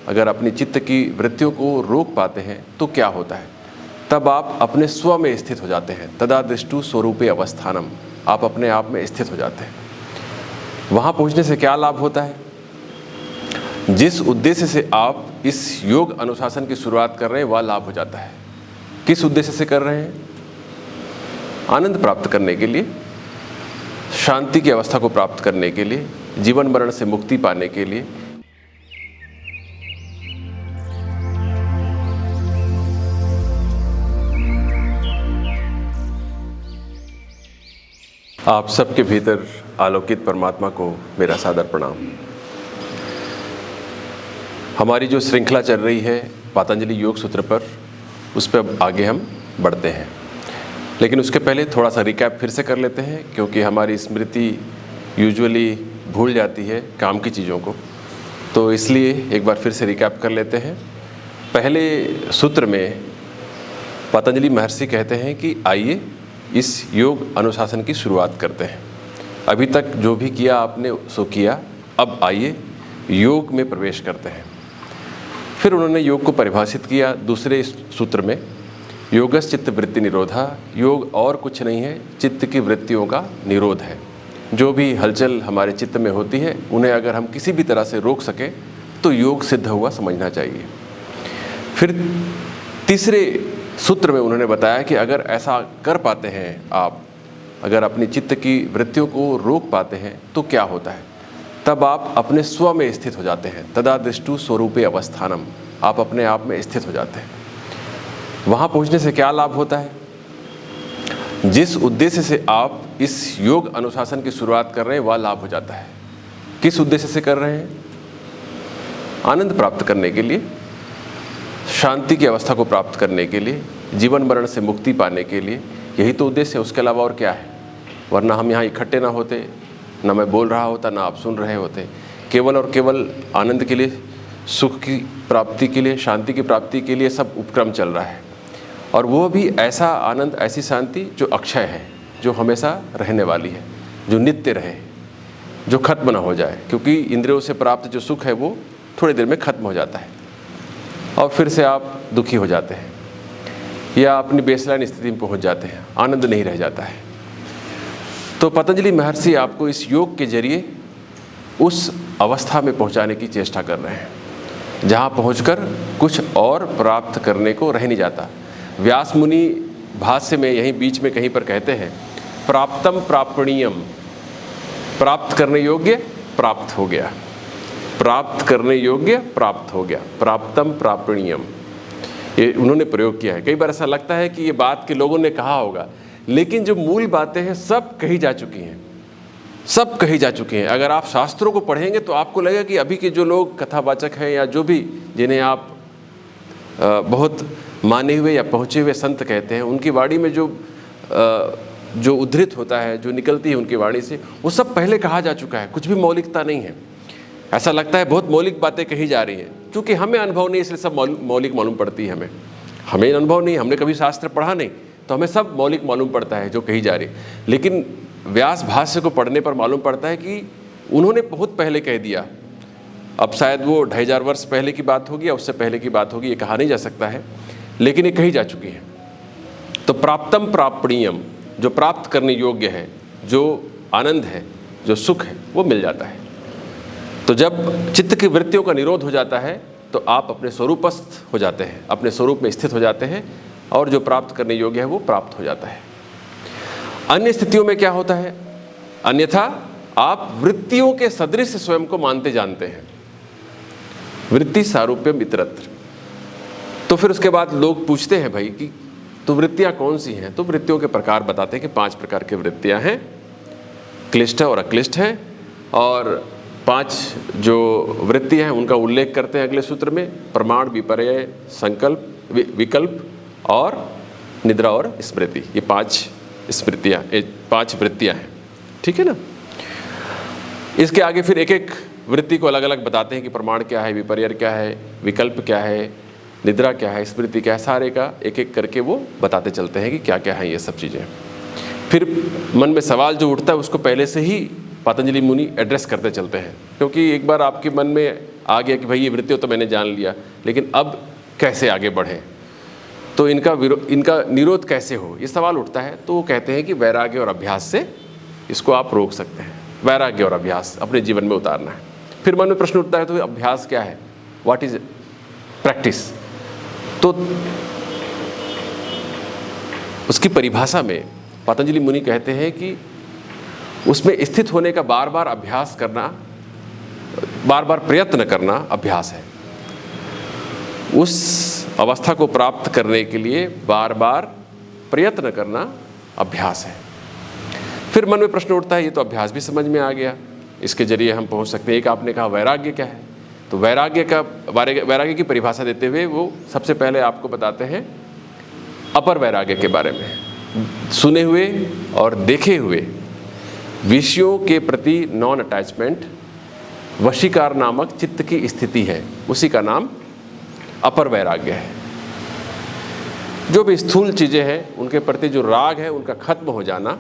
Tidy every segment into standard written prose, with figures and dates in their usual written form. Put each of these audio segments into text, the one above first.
अगर अपनी चित्त की वृत्तियों को रोक पाते हैं तो क्या होता है? तब आप अपने स्व में स्थित हो जाते हैं। तदा दृष्टु स्वरूपे अवस्थानम, आप अपने आप में स्थित हो जाते हैं। वहाँ पहुँचने से क्या लाभ होता है? जिस उद्देश्य से आप इस योग अनुशासन की शुरुआत कर रहे हैं वह लाभ हो जाता है। किस उद्देश्य से कर रहे हैं? आनंद प्राप्त करने के लिए, शांति की अवस्था को प्राप्त करने के लिए, जीवन मरण से मुक्ति पाने के लिए। आप सबके भीतर आलोकित परमात्मा को मेरा सादर प्रणाम। हमारी जो श्रृंखला चल रही है पतंजलि योग सूत्र पर, उस पर आगे हम बढ़ते हैं, लेकिन उसके पहले थोड़ा सा रिकैप फिर से कर लेते हैं, क्योंकि हमारी स्मृति यूजुअली भूल जाती है काम की चीज़ों को, तो इसलिए एक बार फिर से रिकैप कर लेते हैं। पहले सूत्र में पतंजलि महर्षि कहते हैं कि आइए इस योग अनुशासन की शुरुआत करते हैं। अभी तक जो भी किया आपने सो किया, अब आइए योग में प्रवेश करते हैं। फिर उन्होंने योग को परिभाषित किया दूसरे सूत्र में, योगस चित्त वृत्ति निरोधा। योग और कुछ नहीं है, चित्त की वृत्तियों का निरोध है। जो भी हलचल हमारे चित्त में होती है उन्हें अगर हम किसी भी तरह से रोक सकें तो योग सिद्ध हुआ समझना चाहिए। फिर तीसरे सूत्र में उन्होंने बताया कि अगर ऐसा कर पाते हैं आप, अगर अपनी चित्त की वृत्तियों को रोक पाते हैं तो क्या होता है? तब आप अपने स्व में स्थित हो जाते हैं। तदा दृष्टु स्वरूपे अवस्थानम, आप अपने आप में स्थित हो जाते हैं। वहाँ पहुँचने से क्या लाभ होता है? जिस उद्देश्य से आप इस योग अनुशासन की शुरुआत कर रहे हैं वह लाभ हो जाता है। किस उद्देश्य से कर रहे हैं? आनंद प्राप्त करने के लिए, शांति की अवस्था को प्राप्त करने के लिए, जीवन मरण से मुक्ति पाने के लिए। यही तो उद्देश्य है, उसके अलावा और क्या है? वरना हम यहाँ इकट्ठे ना होते, ना मैं बोल रहा होता, ना आप सुन रहे होते। केवल और केवल आनंद के लिए, सुख की प्राप्ति के लिए, शांति की प्राप्ति के लिए सब उपक्रम चल रहा है, और वो भी ऐसा आनंद, ऐसी शांति जो अक्षय है, जो हमेशा रहने वाली है, जो नित्य रहे, जो खत्म ना हो जाए। क्योंकि इंद्रियों से प्राप्त जो सुख है वो थोड़ी देर में खत्म हो जाता है और फिर से आप दुखी हो जाते हैं या अपनी बेसलाइन स्थिति में पहुंच जाते हैं, आनंद नहीं रह जाता है। तो पतंजलि महर्षि आपको इस योग के जरिए उस अवस्था में पहुंचाने की चेष्टा कर रहे हैं जहां पहुंचकर कुछ और प्राप्त करने को रह नहीं जाता। व्यास मुनि भाष्य में यहीं बीच में कहीं पर कहते हैं, प्राप्तम प्रापणीयम, प्राप्त करने योग्य प्राप्त हो गया, प्राप्त करने योग्य प्राप्त हो गया, प्राप्तम प्रापणीयम, ये उन्होंने प्रयोग किया है। कई बार ऐसा लगता है कि ये बात के लोगों ने कहा होगा, लेकिन जो मूल बातें हैं सब कही जा चुकी हैं, सब कही जा चुकी हैं। अगर आप शास्त्रों को पढ़ेंगे तो आपको लगेगा कि अभी के जो लोग कथावाचक हैं या जो भी जिन्हें आप बहुत माने हुए या पहुँचे हुए संत कहते हैं, उनकी वाणी में जो उद्धृत होता है, जो निकलती है उनकी वाणी से, वो सब पहले कहा जा चुका है। कुछ भी मौलिकता नहीं है। ऐसा लगता है बहुत मौलिक बातें कही जा रही हैं, क्योंकि हमें अनुभव नहीं, इसलिए सब मौलिक मालूम पड़ती है। हमें अनुभव नहीं, हमने कभी शास्त्र पढ़ा नहीं, तो हमें सब मौलिक मालूम पड़ता है जो कही जा रही। लेकिन व्यास भाष्य को पढ़ने पर मालूम पड़ता है कि उन्होंने बहुत पहले कह दिया। अब शायद वो 2500 वर्ष पहले की बात होगी या उससे पहले की बात होगी, ये कहा नहीं जा सकता है, लेकिन ये कही जा चुकी है। तो प्राप्तम प्रापणीयम, जो प्राप्त करने योग्य है, जो आनंद है, जो सुख है, वो मिल जाता है। तो जब चित्त की वृत्तियों का निरोध हो जाता है तो आप अपने स्वरूपस्थ हो जाते हैं, अपने स्वरूप में स्थित हो जाते हैं, और जो प्राप्त करने योग्य है वो प्राप्त हो जाता है। अन्य स्थितियों में क्या होता है? अन्यथा आप वृत्तियों के सदृश स्वयं को मानते जानते हैं। वृत्ति सारूप्यम इतरत्र। तो फिर उसके बाद लोग पूछते हैं, भाई कि तो वृत्तियां कौन सी हैं? तो वृत्तियों के प्रकार बताते हैं कि 5 प्रकार की वृत्तियां हैं, क्लिष्ट और अक्लिष्ट हैं, और 5 जो वृत्तियां हैं उनका उल्लेख करते हैं अगले सूत्र में, प्रमाण, विपर्यय, संकल्प, विकल्प और निद्रा और स्मृति। ये 5 स्मृतियां, 5 वृत्तियां हैं, ठीक है ना। इसके आगे फिर एक एक वृत्ति को अलग अलग बताते हैं कि प्रमाण क्या है, विपर्यय क्या है, विकल्प क्या है, निद्रा क्या है, स्मृति क्या है। सारे का एक एक करके वो बताते चलते हैं कि क्या क्या है ये सब चीज़ें। फिर मन में सवाल जो उठता है उसको पहले से ही पतंजलि मुनि एड्रेस करते चलते हैं, क्योंकि एक बार आपके मन में आ गया कि भाई ये वृत्तियों तो मैंने जान लिया, लेकिन अब कैसे आगे बढ़ें, तो इनका निरोध कैसे हो, ये सवाल उठता है। तो वो कहते हैं कि वैराग्य और अभ्यास से इसको आप रोक सकते हैं। वैराग्य और अभ्यास अपने जीवन में उतारना है। फिर मन में प्रश्न उठता है, तो अभ्यास क्या है, व्हाट इज प्रैक्टिस? तो उसकी परिभाषा में पतंजलि मुनि कहते हैं कि उसमें स्थित होने का बार बार अभ्यास करना, बार बार प्रयत्न करना अभ्यास है। उस अवस्था को प्राप्त करने के लिए बार बार प्रयत्न करना अभ्यास है। फिर मन में प्रश्न उठता है, ये तो अभ्यास भी समझ में आ गया, इसके जरिए हम पहुंच सकते हैं। एक आपने कहा वैराग्य क्या है, तो वैराग्य की परिभाषा देते हुए वो सबसे पहले आपको बताते हैं अपर वैराग्य के बारे में। सुने हुए और देखे हुए विषयों के प्रति नॉन अटैचमेंट, वशीकार नामक चित्त की स्थिति है, उसी का नाम अपर वैराग्य है। जो भी स्थूल चीज़ें हैं उनके प्रति जो राग है उनका खत्म हो जाना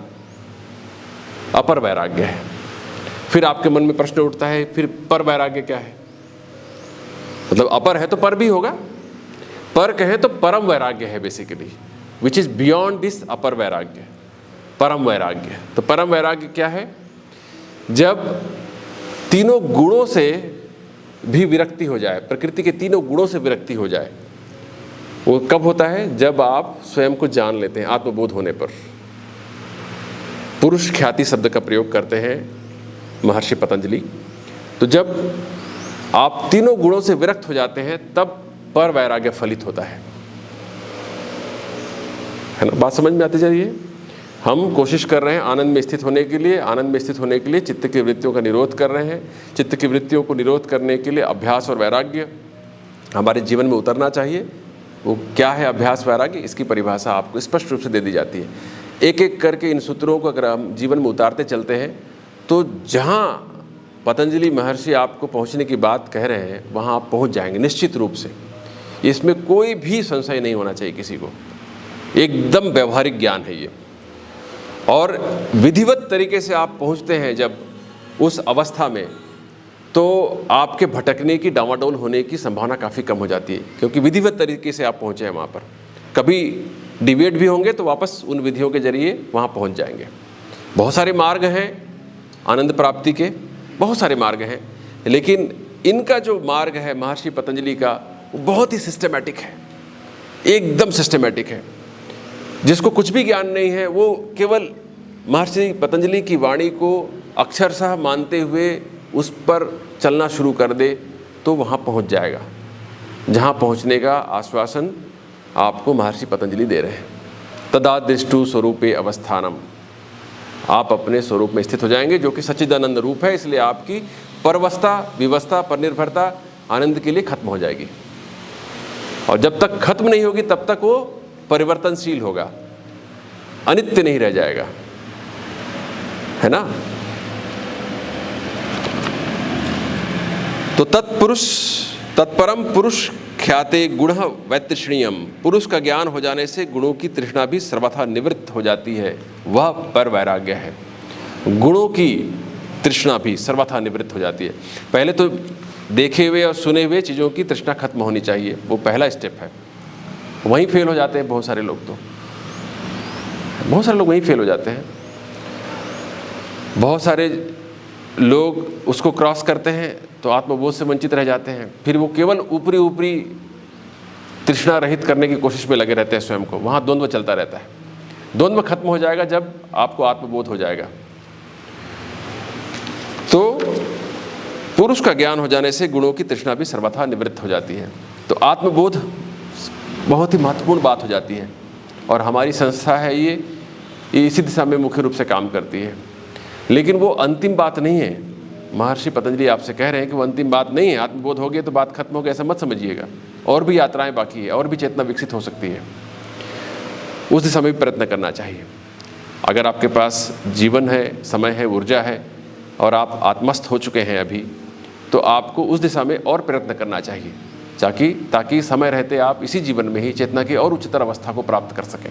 अपर वैराग्य है। फिर आपके मन में प्रश्न उठता है, फिर पर वैराग्य क्या है? मतलब अपर है तो पर भी होगा, पर कहें तो परम वैराग्य है basically, which is beyond this upper वैराग्य, परम वैराग्य। तो परम वैराग्य क्या है? जब तीनों गुणों से भी विरक्ति हो जाए, प्रकृति के तीनों गुणों से विरक्ति हो जाए। वो कब होता है? जब आप स्वयं को जान लेते हैं, आत्मबोध होने पर। पुरुष ख्याति शब्द का प्रयोग करते हैं महर्षि पतंजलि। तो जब आप तीनों गुणों से विरक्त हो जाते हैं तब पर वैराग्य फलित होता है ना? बात समझ में आती जा रही है? हम कोशिश कर रहे हैं आनंद में स्थित होने के लिए। आनंद में स्थित होने के लिए चित्त की वृत्तियों का निरोध कर रहे हैं। चित्त की वृत्तियों को निरोध करने के लिए अभ्यास और वैराग्य हमारे जीवन में उतरना चाहिए। वो क्या है अभ्यास वैराग्य? इसकी परिभाषा आपको स्पष्ट रूप से दे दी जाती है। एक एक करके इन सूत्रों को अगर हम जीवन में उतारते चलते हैं तो जहाँ पतंजलि महर्षि आपको पहुँचने की बात कह रहे हैं वहाँ आप पहुँच जाएंगे निश्चित रूप से। इसमें कोई भी संशय नहीं होना चाहिए किसी को। एकदम व्यवहारिक ज्ञान है ये, और विधिवत तरीके से आप पहुँचते हैं जब उस अवस्था में, तो आपके भटकने की, डामाडोल होने की संभावना काफ़ी कम हो जाती है, क्योंकि विधिवत तरीके से आप पहुँचे हैं वहाँ पर। कभी डिविएट भी होंगे तो वापस उन विधियों के जरिए वहाँ पहुँच जाएंगे। बहुत सारे मार्ग हैं आनंद प्राप्ति के, बहुत सारे मार्ग हैं, लेकिन इनका जो मार्ग है महर्षि पतंजलि का, वो बहुत ही सिस्टमेटिक है, एकदम सिस्टमेटिक है। जिसको कुछ भी ज्ञान नहीं है वो केवल महर्षि पतंजलि की वाणी को अक्षरशः मानते हुए उस पर चलना शुरू कर दे तो वहाँ पहुँच जाएगा जहाँ पहुँचने का आश्वासन आपको महर्षि पतंजलि दे रहे हैं। तदा दृष्टु स्वरूपे अवस्थानम, आप अपने स्वरूप में स्थित हो जाएंगे जो कि सच्चिदानंद रूप है। इसलिए आपकी परवस्था, विवस्था, परनिर्भरता आनंद के लिए खत्म हो जाएगी, और जब तक खत्म नहीं होगी तब तक वो परिवर्तनशील होगा, अनित्य नहीं रह जाएगा, है ना? तो तत्परम पुरुष ख्याते गुण वैतृष्णीयम, पुरुष का ज्ञान हो जाने से गुणों की तृष्णा भी सर्वथा निवृत्त हो जाती है, वह पर वैराग्य है। गुणों की तृष्णा भी सर्वथा निवृत्त हो जाती है। पहले तो देखे हुए और सुने हुए चीज़ों की तृष्णा खत्म होनी चाहिए, वो पहला स्टेप है। वहीं फेल हो जाते हैं बहुत सारे लोग, तो बहुत सारे लोग वहीं फेल हो जाते हैं। बहुत सारे लोग उसको क्रॉस करते हैं तो आत्मबोध से वंचित रह जाते हैं। फिर वो केवल ऊपरी ऊपरी तृष्णा रहित करने की कोशिश में लगे रहते हैं स्वयं को। वहाँ द्वंद्व चलता रहता है। द्वंद्व खत्म हो जाएगा जब आपको आत्मबोध हो जाएगा। तो पुरुष का ज्ञान हो जाने से गुणों की तृष्णा भी सर्वथा निवृत्त हो जाती है। तो आत्मबोध बहुत ही महत्वपूर्ण बात हो जाती है, और हमारी संस्था है ये इसी दिशा में मुख्य रूप से काम करती है। लेकिन वो अंतिम बात नहीं है। महर्षि पतंजलि आपसे कह रहे हैं कि वो अंतिम बात नहीं है। आत्मबोध हो गया तो बात खत्म हो गई, ऐसा मत समझिएगा। और भी यात्राएं बाकी है, और भी चेतना विकसित हो सकती है। उस दिशा में भी प्रयत्न करना चाहिए। अगर आपके पास जीवन है, समय है, ऊर्जा है, और आप आत्मस्थ हो चुके हैं अभी, तो आपको उस दिशा में और प्रयत्न करना चाहिए, ताकि समय रहते आप इसी जीवन में ही चेतना की और उच्चतर अवस्था को प्राप्त कर सकें।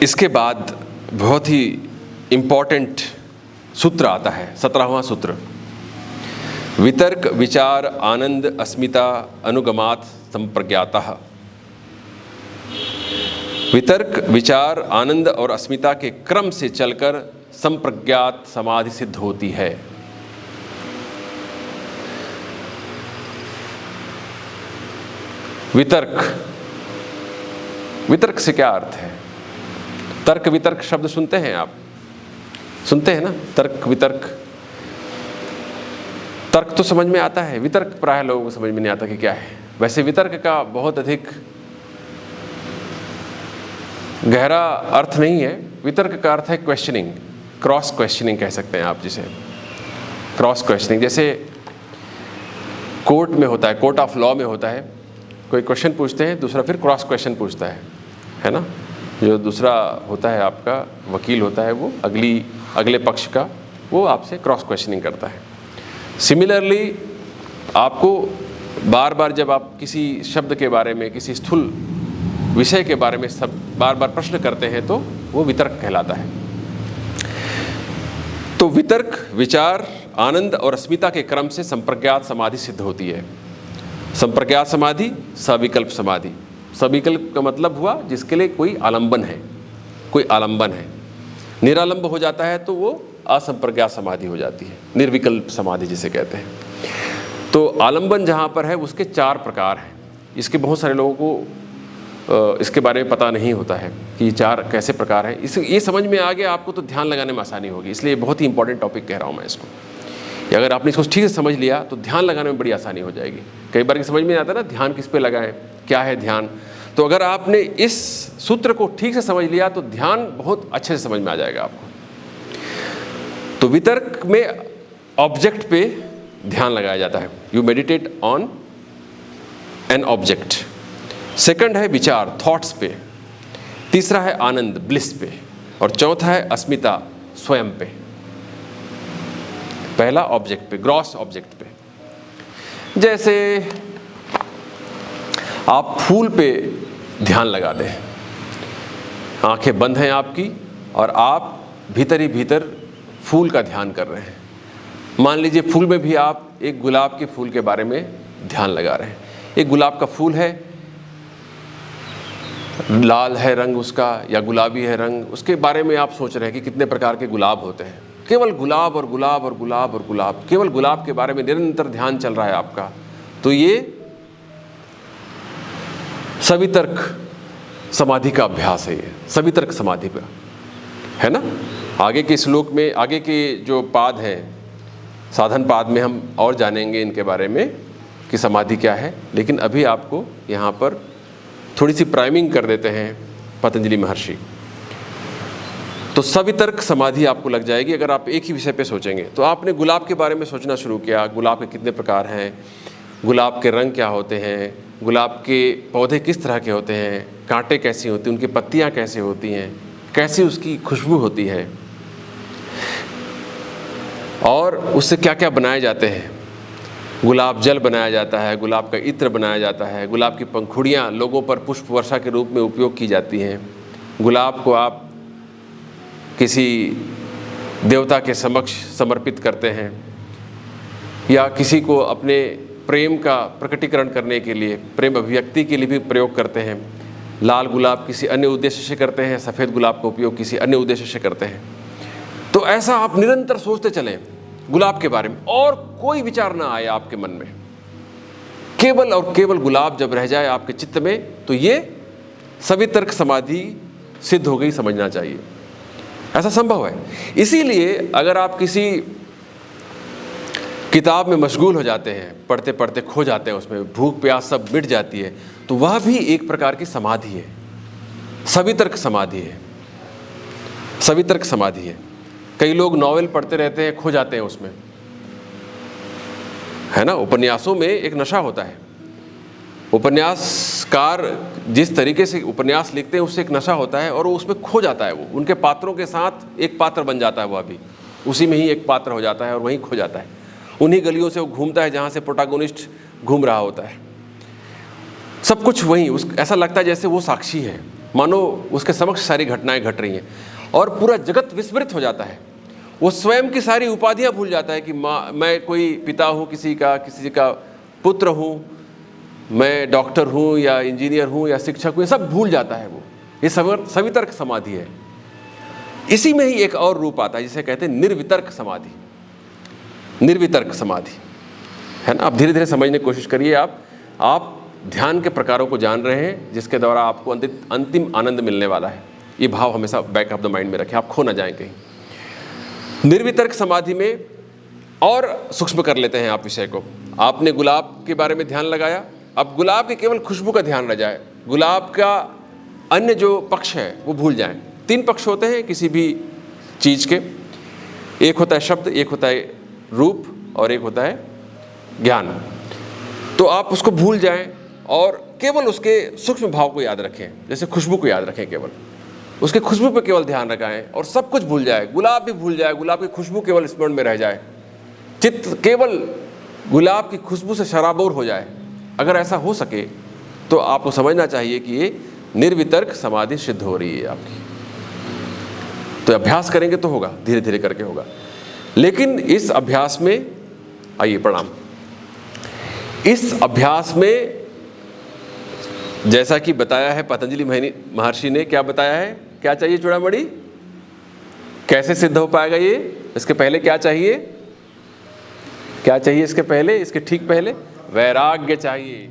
इसके बाद बहुत ही इम्पॉर्टेंट सूत्र आता है, 17वां सूत्र। वितर्क विचार आनंद अस्मिता अनुगमात् संप्रज्ञातः। वितर्क विचार आनंद और अस्मिता के क्रम से चलकर संप्रज्ञात समाधि सिद्ध होती है। वितर्क, वितर्क से क्या अर्थ है? तर्क वितर्क शब्द सुनते हैं आप, सुनते हैं ना, तर्क वितर्क। तर्क तो समझ में आता है, वितर्क प्राय लोगों को समझ में नहीं आता कि क्या है। वैसे वितर्क का बहुत अधिक गहरा अर्थ नहीं है। वितर्क का अर्थ है क्वेश्चनिंग, क्रॉस क्वेश्चनिंग कह सकते हैं आप जिसे, क्रॉस क्वेश्चनिंग। जैसे कोर्ट में होता है, कोर्ट ऑफ लॉ में होता है, कोई क्वेश्चन पूछते हैं, दूसरा फिर क्रॉस क्वेश्चन पूछता है ना। जो दूसरा होता है आपका वकील होता है, वो अगले पक्ष का वो आपसे क्रॉस क्वेश्चनिंग करता है। सिमिलरली आपको बार बार जब आप किसी शब्द के बारे में, किसी स्थूल विषय के बारे में सब बार बार प्रश्न करते हैं तो वो वितर्क कहलाता है। तो वितर्क विचार आनंद और अस्मिता के क्रम से संप्रज्ञात समाधि सिद्ध होती है। संप्रज्ञात समाधि सविकल्प समाधि। सविकल्प का मतलब हुआ जिसके लिए कोई आलंबन है, कोई आलंबन है। निरालंब हो जाता है तो वो असंप्रज्ञात समाधि हो जाती है, निर्विकल्प समाधि जिसे कहते हैं। तो आलंबन जहाँ पर है उसके 4 प्रकार हैं। इसके बहुत सारे लोगों को इसके बारे में पता नहीं होता है कि 4 कैसे प्रकार हैं। ये समझ में आ गया आपको तो ध्यान लगाने में आसानी होगी। इसलिए बहुत ही इंपॉर्टेंट टॉपिक कह रहा हूँ मैं इसको। अगर आपने इसको ठीक से समझ लिया तो ध्यान लगाने में बड़ी आसानी हो जाएगी। कई बार समझ में आता है ना, ध्यान किस पे लगाएं, क्या है ध्यान। तो अगर आपने इस सूत्र को ठीक से समझ लिया तो ध्यान बहुत अच्छे से समझ में आ जाएगा आपको। तो वितर्क में ऑब्जेक्ट पे ध्यान लगाया जाता है, you meditate on an object. Second है विचार, थॉट्स पे। तीसरा है आनंद, ब्लिस पे। और चौथा है अस्मिता, स्वयं पे। पहला ऑब्जेक्ट पे, ग्रॉस ऑब्जेक्ट पे। जैसे आप फूल पे ध्यान लगा दें, आंखें बंद हैं आपकी और आप भीतर ही भीतर फूल का ध्यान कर रहे हैं। मान लीजिए फूल में भी आप एक गुलाब के फूल के बारे में ध्यान लगा रहे हैं। एक गुलाब का फूल है, लाल है रंग उसका या गुलाबी है रंग, उसके बारे में आप सोच रहे हैं कि कितने प्रकार के गुलाब होते हैं। केवल गुलाब और गुलाब और गुलाब और गुलाब, केवल गुलाब के बारे में निरंतर ध्यान चल रहा है आपका। तो ये सवितर्क समाधि का अभ्यास है, ये सवितर्क समाधि का है ना। आगे के श्लोक में, आगे के जो पाद हैं, साधन पाद में हम और जानेंगे इनके बारे में कि समाधि क्या है। लेकिन अभी आपको यहाँ पर थोड़ी सी प्राइमिंग कर देते हैं पतंजलि महर्षि। तो सवितर्क समाधि आपको लग जाएगी अगर आप एक ही विषय पे सोचेंगे। तो आपने गुलाब के बारे में सोचना शुरू किया, गुलाब के कितने प्रकार हैं, गुलाब के रंग क्या होते हैं, गुलाब के पौधे किस तरह के होते हैं, कांटे कैसी होती हैं, उनकी पत्तियां कैसे होती हैं, कैसी उसकी खुशबू होती है और उससे क्या क्या बनाए जाते हैं। गुलाब जल बनाया जाता है, गुलाब का इत्र बनाया जाता है, गुलाब की पंखुड़ियाँ लोगों पर पुष्प वर्षा के रूप में उपयोग की जाती हैं। गुलाब को आप किसी देवता के समक्ष समर्पित करते हैं या किसी को अपने प्रेम का प्रकटीकरण करने के लिए, प्रेम अभिव्यक्ति के लिए भी प्रयोग करते हैं। लाल गुलाब किसी अन्य उद्देश्य से करते हैं, सफ़ेद गुलाब का उपयोग किसी अन्य उद्देश्य से करते हैं। तो ऐसा आप निरंतर सोचते चलें गुलाब के बारे में और कोई विचार ना आए आपके मन में, केवल और केवल गुलाब जब रह जाए आपके चित्त में, तो ये सवितर्क समाधि सिद्ध हो गई समझना चाहिए। ऐसा संभव है। इसीलिए अगर आप किसी किताब में मशगूल हो जाते हैं, पढ़ते पढ़ते खो जाते हैं उसमें, भूख प्यास सब मिट जाती है, तो वह भी एक प्रकार की समाधि है, सवितर्क समाधि है, सवितर्क समाधि है। कई लोग नॉवेल पढ़ते रहते हैं, खो जाते हैं उसमें, है ना। उपन्यासों में एक नशा होता है, उपन्यासकार जिस तरीके से उपन्यास लिखते हैं उससे एक नशा होता है और वो उसमें खो जाता है। वो उनके पात्रों के साथ एक पात्र बन जाता है, वह भी उसी में ही एक पात्र हो जाता है और वहीं खो जाता है। उन्हीं गलियों से वो घूमता है जहाँ से प्रोटैगनिस्ट घूम रहा होता है। सब कुछ वहीं ऐसा लगता है जैसे वो साक्षी है, मानो उसके समक्ष सारी घटनाएं घट रही हैं और पूरा जगत विस्मृत हो जाता है। वो स्वयं की सारी उपाधियां भूल जाता है कि मैं कोई पिता हूँ किसी का पुत्र हूँ, मैं डॉक्टर हूँ या इंजीनियर हूँ या शिक्षक हूँ, ये सब भूल जाता है वो। ये सवितर्क समाधि है। इसी में ही एक और रूप आता है जिसे कहते हैं निर्वितर्क समाधि। निर्वितर्क समाधि है ना। अब धीरे धीरे समझने की कोशिश करिए। आप ध्यान के प्रकारों को जान रहे हैं जिसके द्वारा आपको अंतिम आनंद मिलने वाला है। ये भाव हमेशा बैक ऑफ द माइंड में रखें, आप खो ना जाएं कहीं। निर्वितर्क समाधि में और सूक्ष्म कर लेते हैं आप विषय को। आपने गुलाब के बारे में ध्यान लगाया, अब गुलाब की केवल खुशबू का ध्यान रह जाए, गुलाब का अन्य जो पक्ष है वो भूल जाएं। 3 पक्ष होते हैं किसी भी चीज़ के, एक होता है शब्द, एक होता है रूप और एक होता है ज्ञान। तो आप उसको भूल जाएं और केवल उसके सूक्ष्म भाव को याद रखें, जैसे खुशबू को याद रखें, केवल उसके खुशबू पे केवल ध्यान लगाएं और सब कुछ भूल जाए। गुलाब भी भूल जाए, गुलाब की खुशबू केवल स्मरण में रह जाए, चित्त केवल गुलाब की खुशबू से शराबोर हो जाए। अगर ऐसा हो सके तो आपको समझना चाहिए कि ये निर्वितर्क समाधि सिद्ध हो रही है आपकी। तो अभ्यास करेंगे तो होगा, धीरे धीरे करके होगा। लेकिन इस अभ्यास में, आइए प्रणाम, इस अभ्यास में जैसा कि बताया है पतंजलि महर्षि ने, क्या बताया है, क्या चाहिए चूड़ामणि, कैसे सिद्ध हो पाएगा ये, इसके पहले क्या चाहिए, क्या चाहिए इसके पहले, इसके ठीक पहले वैराग्य चाहिए।